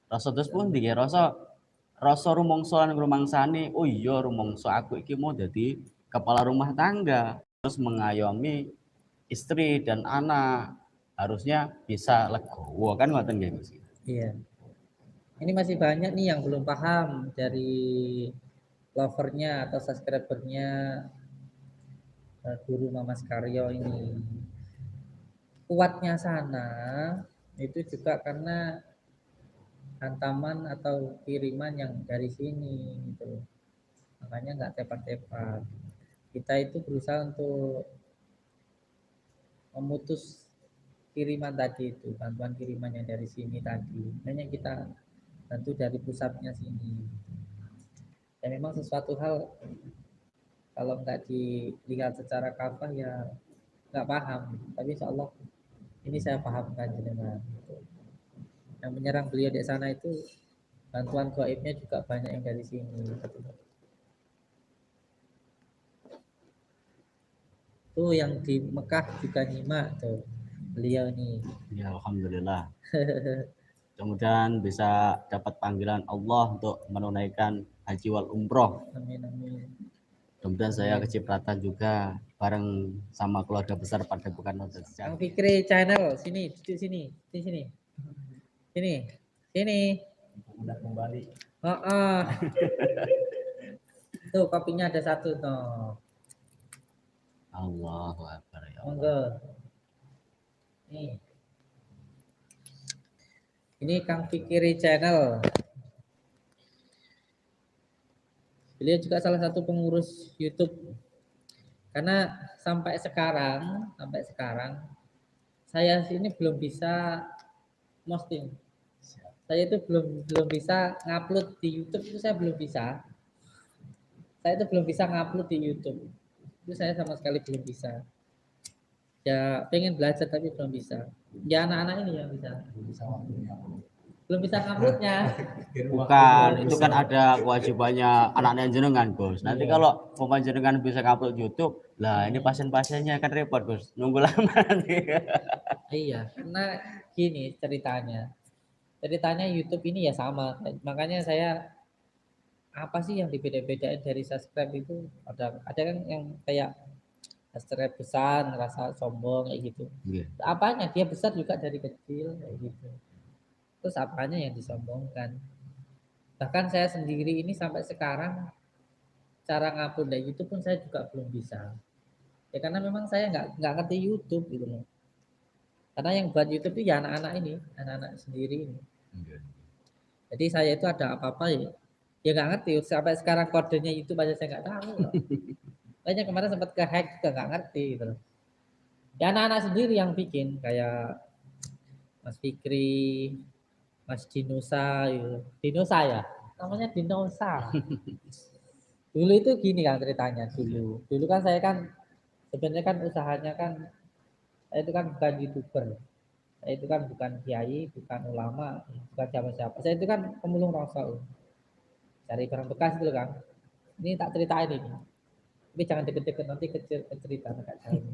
Rasa terus pun dia rasa rumangsa lan rumangsane, oh iya rumangsa aku iki mau jadi kepala rumah tangga, terus mengayomi istri dan anak, harusnya bisa legowo kan ngoten nggih Gus. Iya. Ini masih banyak nih yang belum paham dari lovernya atau subscribernya Guru Mamas Karyo ini. Kuatnya sana itu juga karena hantaman atau kiriman yang dari sini gitu. Makanya nggak tepat-tepat. Kita itu berusaha untuk memutus kiriman tadi itu, bantuan kiriman yang dari sini tadi. Hanya kita bantu dari pusatnya sini. Dan memang sesuatu hal kalau nggak dilihat secara kafah ya nggak paham. Tapi insya Allah ini saya pahamkan jenengan. Yang menyerang beliau di sana itu bantuan gaibnya juga banyak yang dari sini. Tuh yang di Mekah juga nyimak tuh beliau nih. Ya alhamdulillah. Kemudian bisa dapat panggilan Allah untuk menunaikan haji wal umroh. Amin amin. Kemudian saya kecipratan juga bareng sama keluarga besar pada bukan nonton Kang Fikri channel sini, duduk sini, di sini, sini, sini. Udah kembali. Tuh kopinya ada satu tuh. Allahu Akbar ya Allah. Monggo. Nih. Ini Kang Fikri channel. Beliau juga salah satu pengurus YouTube. Karena sampai sekarang saya sini belum bisa posting. Saya itu belum bisa ngupload di YouTube itu saya belum bisa. Saya itu belum bisa ngupload di YouTube. Itu saya sama sekali belum bisa. Ya pengen belajar tapi belum bisa. Ya anak-anak ini yang bisa. Belum bisa nguploadnya. Bukan, itu kan ada kewajibannya anak-anak jenengan, Gus. Nanti Iya. kalau pemain jenengan bisa upload YouTube, lah ini pasien-pasiennya kan repot, Gus. Nunggu lama nanti. Iya, karena gini ceritanya. Ceritanya YouTube ini ya sama. Makanya saya apa sih yang dibeda-bedain dari subscribe itu? Ada kan yang kayak subscribe besar ngerasa sombong kayak gitu. Iya. Apanya dia besar juga dari kecil kayak gitu. Terus apanya yang disombongkan? Bahkan saya sendiri ini sampai sekarang cara ngupload dari YouTube pun saya juga belum bisa. Ya karena memang saya nggak ngerti YouTube gitu loh. Karena yang buat YouTube itu ya anak-anak ini, anak-anak sendiri ini. Jadi saya itu ada apa-apa ya nggak ngerti. Sampai sekarang kodenya YouTube aja saya nggak tahu. Loh. Kayaknya kemarin sempat ke hack juga nggak ngerti gitu loh. Ya anak-anak sendiri yang bikin kayak Mas Fikri, Mas Dinosa, gitu. Dinosa ya, namanya Dinosa. Dulu itu gini kan ceritanya dulu. Dulu kan saya kan sebenarnya kan usahanya kan saya itu kan bukan YouTuber. Saya itu kan bukan kiai, bukan ulama, bukan siapa-siapa. Saya itu kan pemulung rasul. Cari barang bekas itu kan. Ini tak ceritain ini. Tapi jangan deket-deket nanti kecil cerita agak jauh.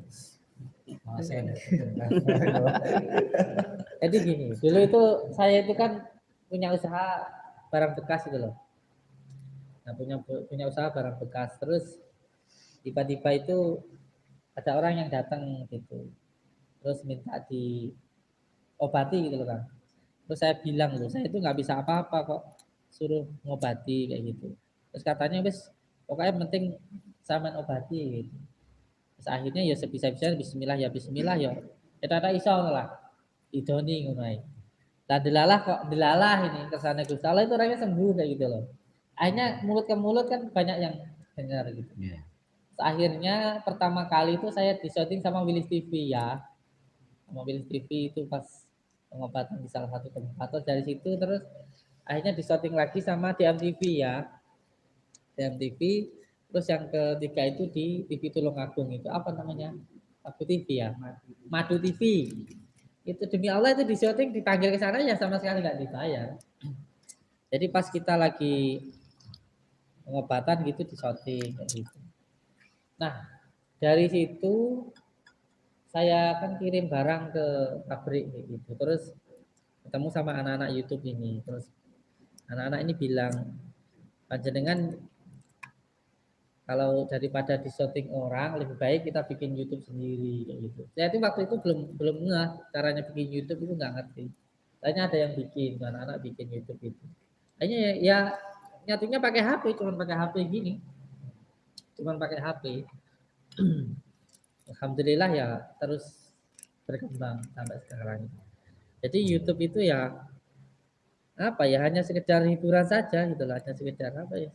Jadi gini, dulu itu saya itu kan punya usaha barang bekas itu loh. Nah, punya usaha barang bekas. Terus tiba-tiba itu ada orang yang datang gitu. Terus minta diobati gitu loh kan. Terus saya bilang loh, saya itu nggak bisa apa-apa kok, suruh ngobati kayak gitu. Terus katanya wes pokoknya penting sama obati gitu. Terus akhirnya ya sebisa-bisa Bismillah ya Bismillah ya. Ya tak iso lah. Idoni ngono ae. Lah delalah kok delalah ini kesana Gusti Allah itu orangnya sembuh kayak gitu loh. Akhirnya mulut ke mulut kan banyak yang dengar gitu. Iya. Terus akhirnya pertama kali itu saya disyuting sama Willis TV ya. Sama Willis TV itu pas pengobatan di salah satu tempat. Terus dari situ terus akhirnya disyuting lagi sama DMTV ya. DMTV. Terus yang ketiga itu di TV Tulungagung itu apa namanya? Madu TV ya. Madu TV. Itu demi Allah itu di syuting dipanggil ke sana ya sama sekali nggak dibayar. Jadi pas kita lagi pengobatan gitu di syuting kayak gitu. Nah, dari situ saya kan kirim barang ke pabrik kayak gitu. Terus ketemu sama anak-anak YouTube ini. Terus anak-anak ini bilang, panjenengan kalau daripada di syuting orang lebih baik kita bikin YouTube sendiri kayak gitu. Saya itu waktu itu belum belum ngeh caranya bikin YouTube itu nggak ngerti. Tanya ada yang bikin, anak-anak bikin YouTube itu. Hanya ya nyatunya pakai HP, cuman pakai HP gini, cuman pakai HP. Alhamdulillah ya terus berkembang sampai sekarang. Jadi YouTube itu ya apa ya hanya sekedar hiburan saja gitu lah, hanya sekedar apa ya.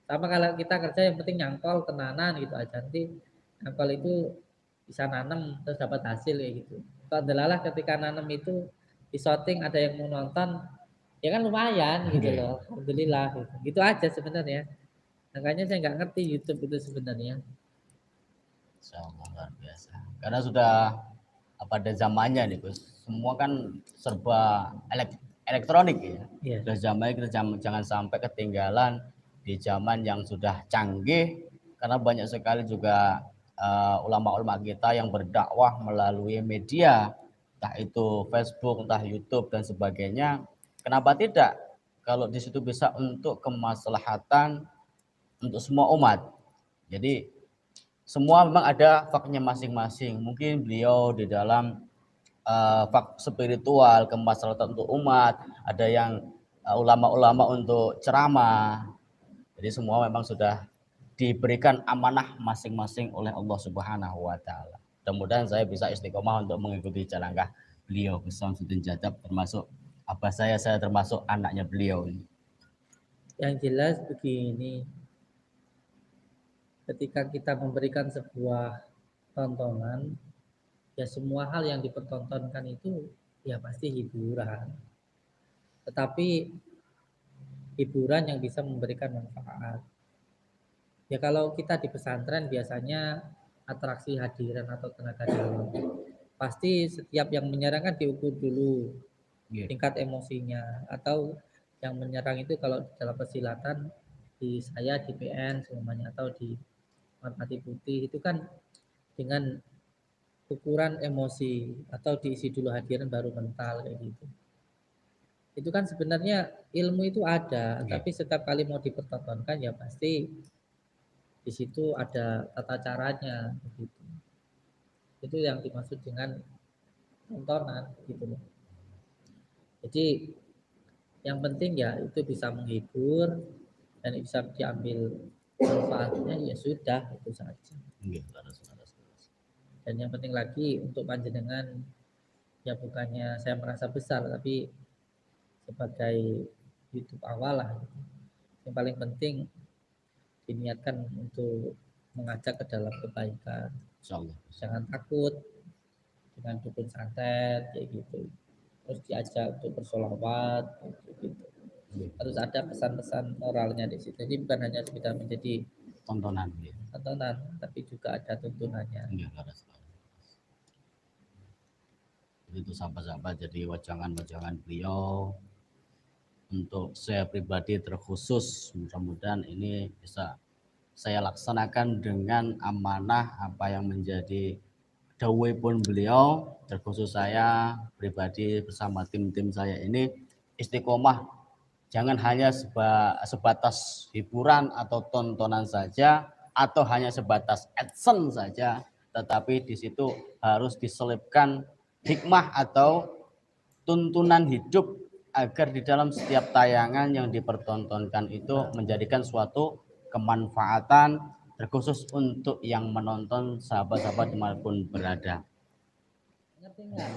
Sama kalau kita kerja yang penting nyangkol tenanan gitu aja nanti nyangkol itu bisa nanam terus dapat hasil kayak gitu. Kalau delalah ketika nanam itu di shooting ada yang mau nonton ya kan lumayan gitu Oke. loh. Alhamdulillah gitu. Gitu aja sebenarnya. Makanya saya nggak ngerti YouTube itu sebenarnya. Insyaallah luar biasa. Karena sudah pada zamannya nih Gus. Semua kan serba elektronik ya. Iya. Sudah zamannya kita jangan sampai ketinggalan di zaman yang sudah canggih karena banyak sekali juga ulama-ulama kita yang berdakwah melalui media, entah itu Facebook, entah YouTube dan sebagainya. Kenapa tidak? Kalau di situ bisa untuk kemaslahatan untuk semua umat. Jadi semua memang ada faknya masing-masing. Mungkin beliau di dalam fak spiritual, kemaslahatan untuk umat, ada yang ulama-ulama untuk ceramah. Jadi semua memang sudah diberikan amanah masing-masing oleh Allah Subhanahu wa taala. Mudah-mudahan saya bisa istiqomah untuk mengikuti jalan langkah beliau, Gus Samsudin Jajab, termasuk apa saya termasuk anaknya beliau ini. Yang jelas begini, ketika kita memberikan sebuah tontonan, ya semua hal yang dipertontonkan itu ya pasti hiburan. Tetapi hiburan yang bisa memberikan manfaat. Ya kalau kita di pesantren biasanya atraksi hadiran atau tenaga dalam. Pasti setiap yang menyerang kan diukur dulu tingkat emosinya. Atau yang menyerang itu kalau dalam persilatan di saya di PN semuanya atau di Merpati Putih itu kan dengan ukuran emosi atau diisi dulu hadiran baru mental kayak gitu. Itu kan sebenarnya ilmu itu ada, tapi setiap kali mau dipertontonkan ya pasti di situ ada tata caranya begitu. Itu yang dimaksud dengan tontonan gitu loh. Jadi yang penting ya itu bisa menghibur dan bisa diambil manfaatnya ya sudah itu saja. Dan yang penting lagi untuk panjenengan ya bukannya saya merasa besar tapi sebagai YouTube awal lah. Yang paling penting diniatkan untuk mengajak ke dalam kebaikan. Jangan takut dengan dukun santet kayak gitu. Terus diajak untuk bersolawat gitu. Harus ada pesan-pesan moralnya di situ. Jadi bukan hanya sekedar menjadi tontonan, tapi juga ada tuntunannya. Itu sahabat-sahabat, jadi wajangan-wajangan beliau untuk saya pribadi terkhusus, mudah-mudahan ini bisa saya laksanakan dengan amanah apa yang menjadi dawuh pun beliau, terkhusus saya pribadi bersama tim-tim saya ini istiqomah, jangan hanya sebatas hiburan atau tontonan saja atau hanya sebatas AdSense saja, tetapi di situ harus diselipkan hikmah atau tuntunan hidup agar di dalam setiap tayangan yang dipertontonkan itu menjadikan suatu kemanfaatan terkhusus untuk yang menonton, sahabat-sahabat dimanapun berada. Ngerti nggak?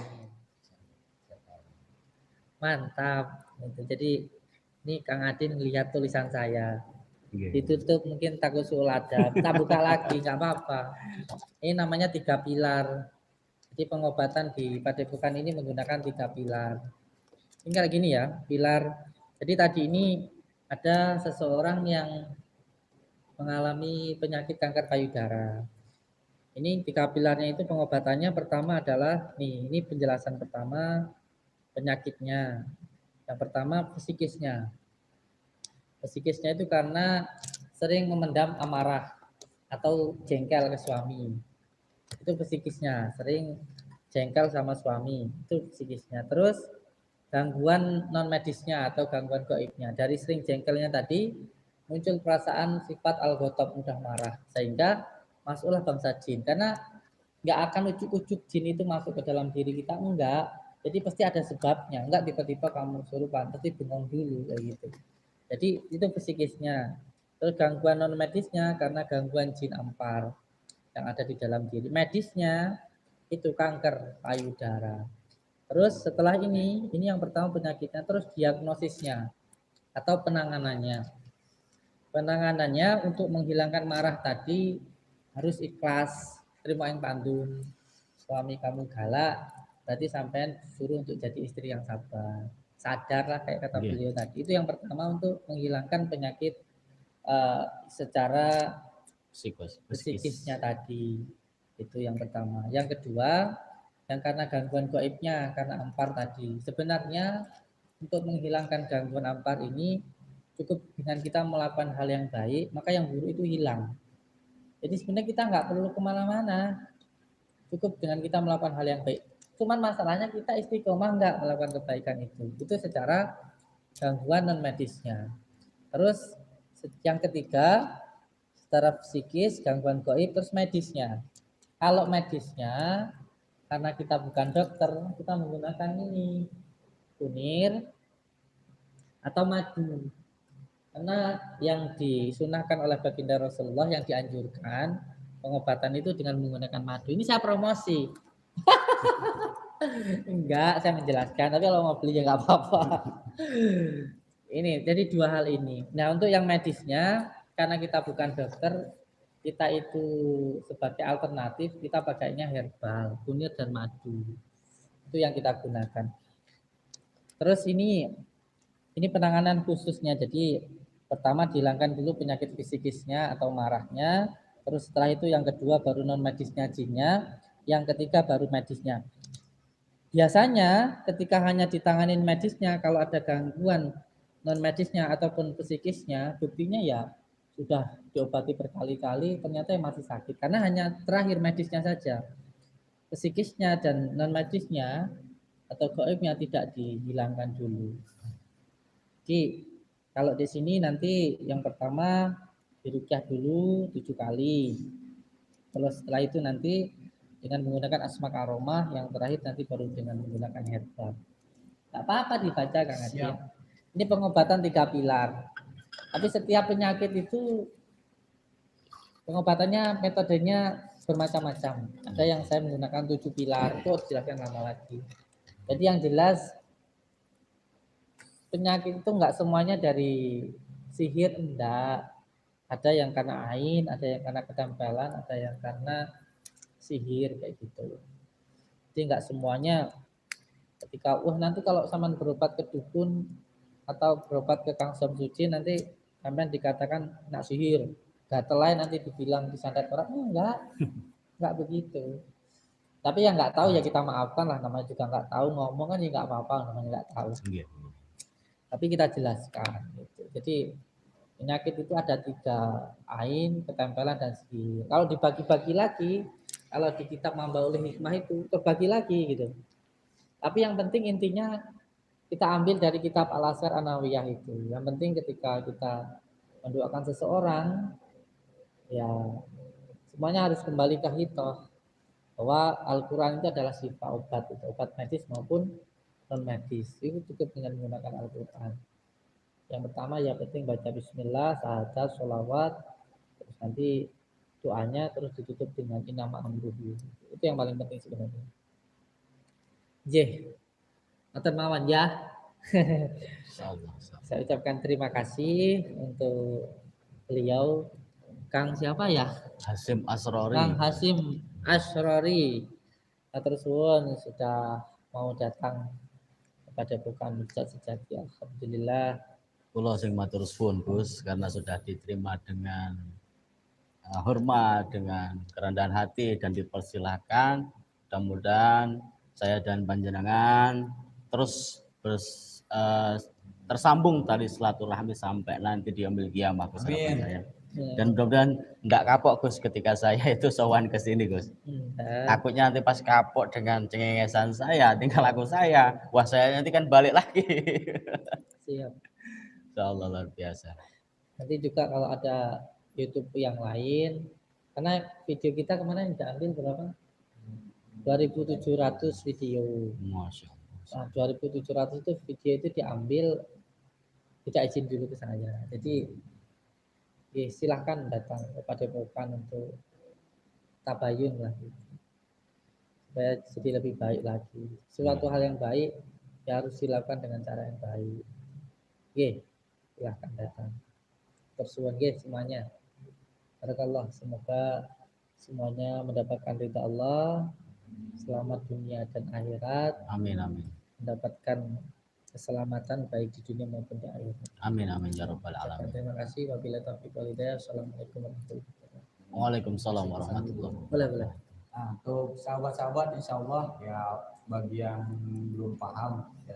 Mantap. Gitu. Jadi ini Kang Adin lihat tulisan saya. Ditutup mungkin takut sulada. Kita buka lagi nggak apa-apa. Ini namanya 3 pilar. Jadi pengobatan di Padepokan ini menggunakan 3 pilar. Ini kayak gini ya, pilar. Jadi tadi ini ada seseorang yang mengalami penyakit kanker payudara. Ini 3 pilarnya itu pengobatannya pertama adalah nih, ini penjelasan pertama penyakitnya. Yang pertama psikisnya. Psikisnya itu karena sering memendam amarah atau jengkel ke suami. Itu psikisnya, sering jengkel sama suami. Itu psikisnya. Terus gangguan non medisnya atau gangguan gaibnya. Dari sering jengkelnya tadi muncul perasaan sifat al-ghotob, mudah marah, sehingga masuklah bangsa jin. Karena nggak akan ujuk-ujuk jin itu masuk ke dalam diri kita, enggak. Jadi pasti ada sebabnya, enggak tiba-tiba kamu surupan, pasti bengong dulu kayak gitu. Jadi itu psikisnya. Terus gangguan non medisnya karena gangguan jin ampar yang ada di dalam diri. Medisnya itu kanker payudara. Terus setelah ini yang pertama penyakitnya, terus diagnosisnya atau penanganannya. Penanganannya untuk menghilangkan marah tadi harus ikhlas, terima yang pandun. Suami kamu galak, berarti sampean suruh untuk jadi istri yang sabar. Sadarlah kayak kata beliau tadi. Itu yang pertama untuk menghilangkan penyakit secara psikisnya tadi. Itu yang pertama. Yang kedua, yang karena gangguan gaibnya, karena ampar tadi. Sebenarnya untuk menghilangkan gangguan ampar ini cukup dengan kita melakukan hal yang baik, maka yang buruk itu hilang. Jadi sebenarnya kita nggak perlu kemana-mana, cukup dengan kita melakukan hal yang baik. Cuman masalahnya kita istiqomah nggak melakukan kebaikan itu. Itu secara gangguan non medisnya. Terus yang ketiga, secara psikis, gangguan gaib, terus medisnya. Kalau medisnya, karena kita bukan dokter, kita menggunakan ini, kunir atau madu. Karena yang disunahkan oleh baginda Rasulullah, yang dianjurkan pengobatan itu dengan menggunakan madu. Ini saya promosi. Enggak, saya menjelaskan. Tapi kalau mau beli ya nggak apa-apa. Ini, jadi 2 hal ini. Nah, untuk yang medisnya, karena kita bukan dokter, kita itu sebagai alternatif, kita pakainya herbal, kunir dan madu. Itu yang kita gunakan. Terus ini penanganan khususnya. Jadi pertama dihilangkan dulu penyakit fisikisnya atau marahnya, terus setelah itu yang kedua baru non medisnya jinnya, yang ketiga baru medisnya. Biasanya ketika hanya ditanganin medisnya, kalau ada gangguan non medisnya ataupun psikisnya, buktinya ya sudah diobati berkali-kali ternyata masih sakit karena hanya terakhir medisnya saja. Psikisnya dan non medisnya atau gaibnya tidak dihilangkan dulu. Jadi kalau di sini nanti yang pertama dirukyah dulu 7 kali. Terus setelah itu nanti dengan menggunakan asma aromah, yang terakhir nanti baru dengan menggunakan herbal. Tak apa-apa dibaca Kang Adi. Ini pengobatan 3 pilar. Tapi setiap penyakit itu pengobatannya metodenya bermacam-macam. Ada yang saya menggunakan 7 pilar, itu jelaskan lama lagi. Jadi yang jelas penyakit itu enggak semuanya dari sihir, enggak. Ada yang karena ain, ada yang karena ketempelan, ada yang karena sihir kayak gitu. Jadi enggak semuanya ketika nanti kalau sampean berobat ke dukun atau berobat ke Kang Samsudin nanti sampean dikatakan nak sihir. Gatel lain nanti dibilang disantet orang, enggak begitu. Tapi yang enggak tahu ya kita maafkan lah, namanya juga enggak tahu, ngomong kan ya enggak apa-apa, namanya enggak tahu. Tapi kita jelaskan gitu. Jadi penyakit itu ada 3, ain, ketempelan dan sihir. Kalau dibagi-bagi lagi, kalau di kitab Mambaul Hikmah itu terbagi lagi gitu. Tapi yang penting intinya kita ambil dari kitab Al-Azkar An-Nawawiyah itu. Yang penting ketika kita mendoakan seseorang, ya semuanya harus kembali ke hitoh bahwa Al-Quran itu adalah sifat obat, itu obat medis maupun non medis itu cukup dengan menggunakan Al-Quran. Yang pertama ya penting baca Bismillah, sahadat, sholawat, terus nanti doanya terus ditutup dengan inama amruhu. Itu yang paling penting sebenarnya. J, atur mawon ya. Insyaallah. Saya ucapkan terima kasih untuk beliau, Kang siapa ya? Hasim Asrori. Kang Hasim Asrori. Atur suwun sudah mau datang kepada bukan Ustaz Sejati. Alhamdulillah. Kula sing matur suwun Gus karena sudah diterima dengan hormat, dengan kerendahan hati dan dipersilahkan. Mudah-mudahan saya dan panjenengan terus tersambung tali silaturahmi sampai nanti di yaumil qiyamah Gus harapan saya. Dan mudah-mudahan nggak kapok Gus ketika saya itu sowan ke sini Gus. Takutnya nanti pas kapok dengan cengengesan saya, tinggal aku saya, wah saya nanti kan balik lagi. Siap. Insyaallah luar biasa. Nanti juga kalau ada YouTube yang lain, karena video kita kemarin diambil berapa? 2.700 video. Masya Allah. Nah, 2.700 itu video itu diambil tidak izin dulu ke saya. Jadi ya, silahkan datang kepada Pokan untuk tabayun lah, supaya jadi lebih baik lagi. Suatu hal yang baik ya harus dilakukan dengan cara yang baik. Oke, silahkan datang. Tersuwun semuanya. Barakallah, semoga semuanya mendapatkan ridha Allah, selamat dunia dan akhirat, Amin amin. mendapatkan keselamatan baik di dunia maupun di akhirat. Amin amin ya rabbal alamin. Terima kasih. Wabillahi taufiq wal hidayah. Assalamualaikum warahmatullahi wabarakatuh. Waalaikumsalam warahmatullahi wabarakatuh. Boleh. Nah, untuk sahabat-sahabat, insya Allah ya bagi yang belum paham, ya,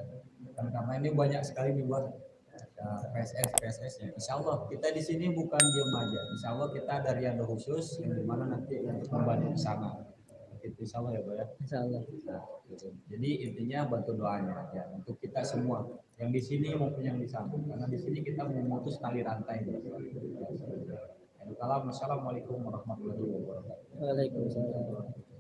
karena ini banyak sekali dibuat PSS ya. Insya Allah kita di sini bukan diam aja. Insya Allah kita ada riado khusus yang dimana nanti untuk membantu sana. Itu insya Allah ya Pak ya. Insya Allah. Nah, gitu. Jadi intinya bantu doanya ya untuk kita semua yang di sini maupun yang di sana. Karena di sini kita memutus tali rantai. Assalamualaikum warahmatullahi wabarakatuh. Waalaikumsalam.